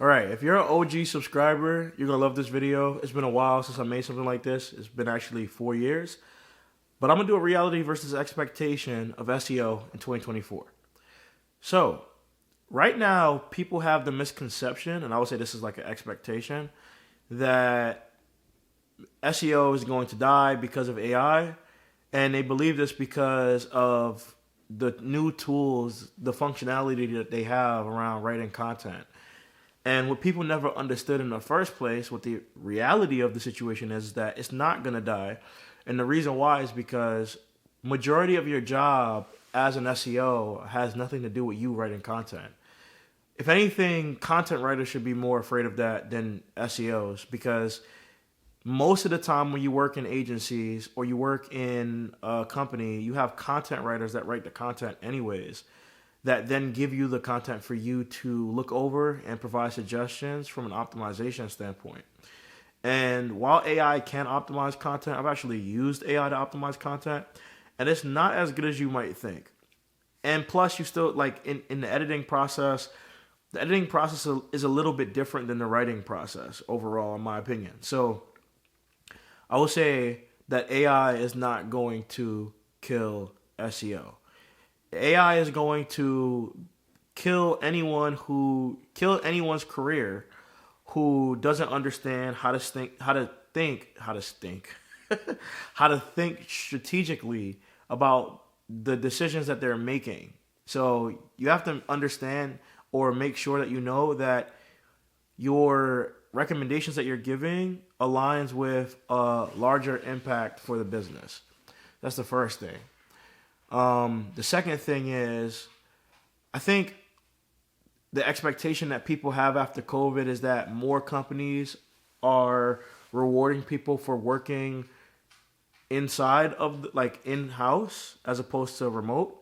All right, if you're an OG subscriber, you're gonna love this video. It's been a while since I made something like this. It's been actually 4 years. But I'm gonna do a reality versus expectation of SEO in 2024. So, right now, people have the misconception, and I would say this is like an expectation, that SEO is going to die because of AI, and they believe this because of the new tools, the functionality that they have around writing content. And what people never understood in the first place, what the reality of the situation is that it's not going to die. And the reason why is because majority of your job as an SEO has nothing to do with you writing content. If anything, content writers should be more afraid of that than SEOs, because most of the time when you work in agencies or you work in a company, you have content writers that write the content anyways, that then give you the content for you to look over and provide suggestions from an optimization standpoint. And while AI can optimize content, I've actually used AI to optimize content, and it's not as good as you might think. And plus, you still, like, in the editing process, the editing process is a little bit different than the writing process overall, in my opinion. So I will say that AI is not going to kill SEO. AI is going to kill anyone's career who doesn't understand how to think strategically about the decisions that they're making. So you have to understand or make sure that you know that your recommendations that you're giving aligns with a larger impact for the business. That's the first thing. The second thing is, I think the expectation that people have after COVID is that more companies are rewarding people for working inside of like in-house as opposed to remote.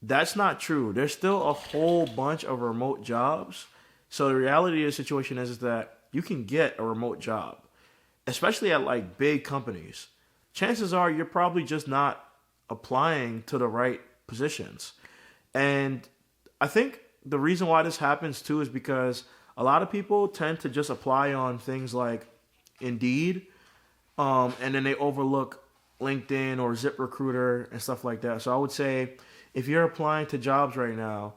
That's not true. There's still a whole bunch of remote jobs. So the reality of the situation is that you can get a remote job, especially at like big companies. Chances are you're probably just not applying to the right positions. And I think the reason why this happens too is because a lot of people tend to just apply on things like Indeed, and then they overlook LinkedIn or ZipRecruiter and stuff like that. So I would say if you're applying to jobs right now,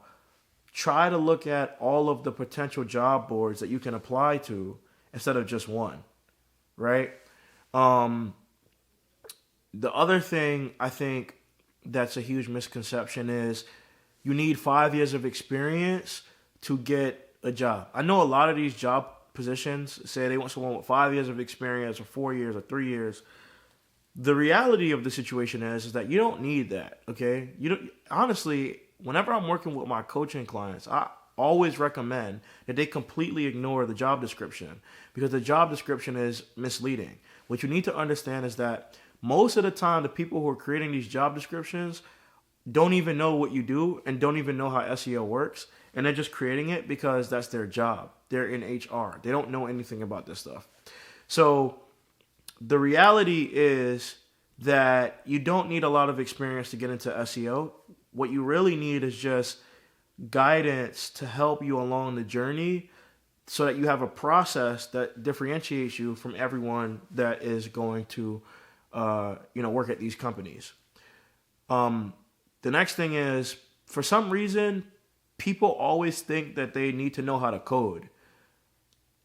try to look at all of the potential job boards that you can apply to instead of just one, right? The other thing I think that's a huge misconception is you need 5 years of experience to get a job. I know a lot of these job positions say they want someone with 5 years of experience or 4 years or 3 years. The reality of the situation is that you don't need that, okay? You don't, honestly, whenever I'm working with my coaching clients, I always recommend that they completely ignore the job description because the job description is misleading. What you need to understand is that most of the time, the people who are creating these job descriptions don't even know what you do and don't even know how SEO works. And they're just creating it because that's their job. They're in HR. They don't know anything about this stuff. So the reality is that you don't need a lot of experience to get into SEO. What you really need is just guidance to help you along the journey so that you have a process that differentiates you from everyone that is going to work at these companies. The next thing is, for some reason, people always think that they need to know how to code.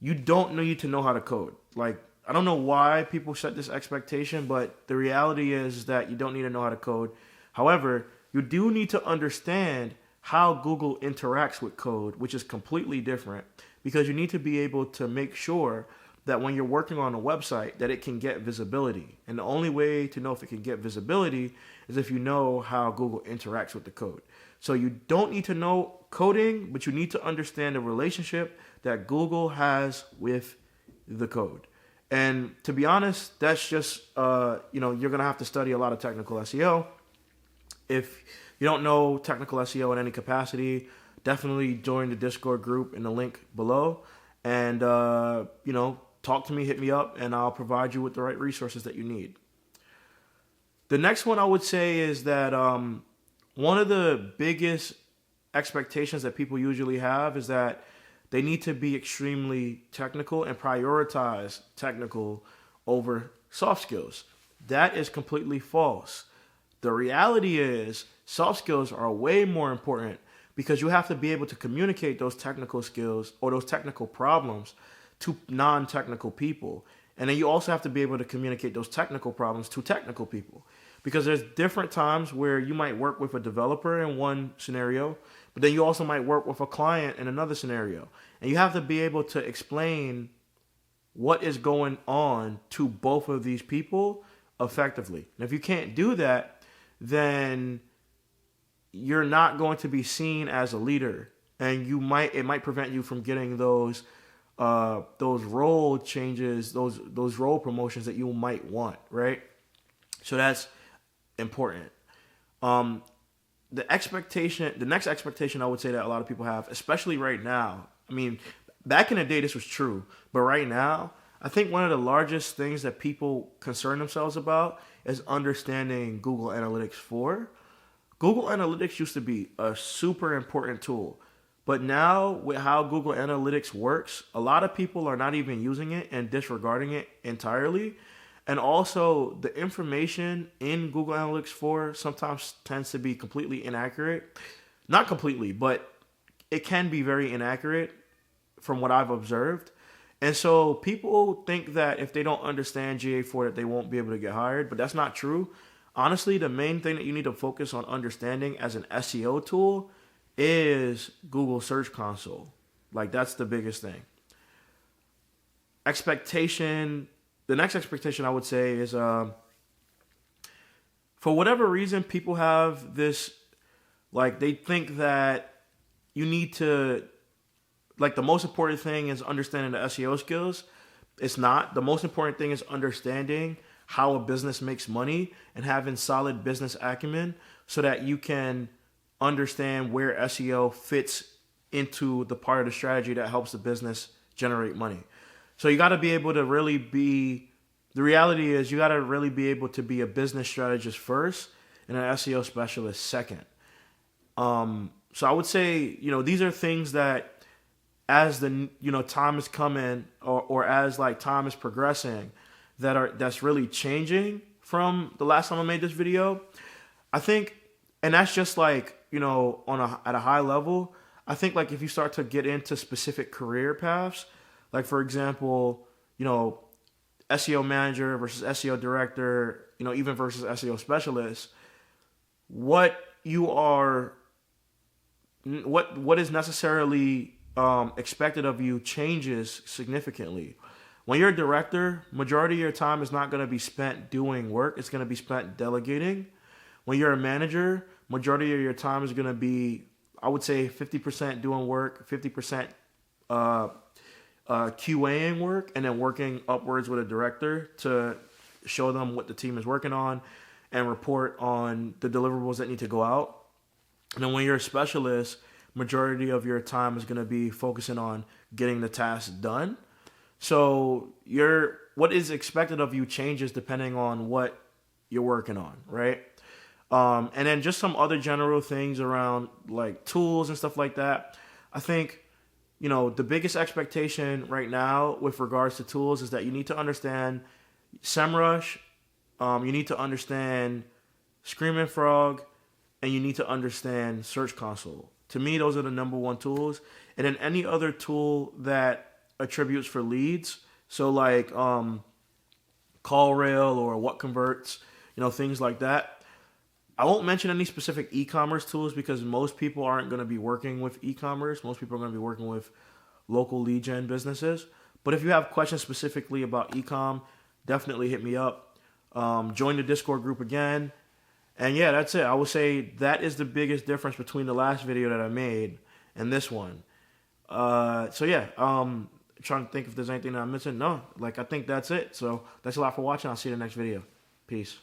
You don't need to know how to code. Like, I don't know why people set this expectation, but the reality is that you don't need to know how to code. However, you do need to understand how Google interacts with code, which is completely different, because you need to be able to make sure that when you're working on a website that it can get visibility. And the only way to know if it can get visibility is if you know how Google interacts with the code. So you don't need to know coding, but you need to understand the relationship that Google has with the code. And to be honest, that's just, you're going to have to study a lot of technical SEO. If you don't know technical SEO in any capacity, definitely join the Discord group in the link below. And, talk to me, hit me up, and I'll provide you with the right resources that you need. The next one I would say is that one of the biggest expectations that people usually have is that they need to be extremely technical and prioritize technical over soft skills. That is completely false. The reality is soft skills are way more important because you have to be able to communicate those technical skills or those technical problems to non-technical people. And then you also have to be able to communicate those technical problems to technical people. Because there's different times where you might work with a developer in one scenario, but then you also might work with a client in another scenario. And you have to be able to explain what is going on to both of these people effectively. And if you can't do that, then you're not going to be seen as a leader. And it might prevent you from getting those role changes, those role promotions that you might want, right? So that's important. The next expectation I would say that a lot of people have, especially right now. I mean, back in the day this was true, but right now, I think one of the largest things that people concern themselves about is understanding Google Analytics 4. Google Analytics used to be a super important tool. But now, with how Google Analytics works, a lot of people are not even using it and disregarding it entirely. And also, the information in Google Analytics 4 sometimes tends to be completely inaccurate. Not completely, but it can be very inaccurate from what I've observed. And so people think that if they don't understand GA4 that they won't be able to get hired, but that's not true. Honestly, the main thing that you need to focus on understanding as an SEO tool is Google Search Console. Like, that's the biggest thing. The next expectation I would say is, for whatever reason, people have this, like, they think that you need to, like, the most important thing is understanding the SEO skills. It's not. The most important thing is understanding how a business makes money and having solid business acumen so that you can understand where SEO fits into the part of the strategy that helps the business generate money. So you got to be able to really the reality is you got to really be able to be a business strategist first and an SEO specialist second. So I would say, these are things that as the, time is coming or as like time is progressing that's really changing from the last time I made this video. I think, and that's just like, at a high level. I think like if you start to get into specific career paths, like for example, SEO manager versus SEO director, even versus SEO specialist, what is necessarily expected of you changes significantly. When you're a director, majority of your time is not going to be spent doing work. It's going to be spent delegating. When you're a manager, majority of your time is going to be, I would say, 50% doing work, 50% QAing work, and then working upwards with a director to show them what the team is working on and report on the deliverables that need to go out. And then when you're a specialist, majority of your time is going to be focusing on getting the task done. So what is expected of you changes depending on what you're working on, right? And then just some other general things around like tools and stuff like that. I think, the biggest expectation right now with regards to tools is that you need to understand SEMrush, you need to understand Screaming Frog, and you need to understand Search Console. To me, those are the number one tools. And then any other tool that attributes for leads, so like CallRail or What Converts, things like that. I won't mention any specific e-commerce tools because most people aren't going to be working with e-commerce. Most people are going to be working with local lead gen businesses. But if you have questions specifically about e-com, definitely hit me up. Join the Discord group again. And yeah, that's it. I would say that is the biggest difference between the last video that I made and this one. So yeah, trying to think if there's anything that I'm missing. No, I think that's it. So thanks a lot for watching. I'll see you in the next video. Peace.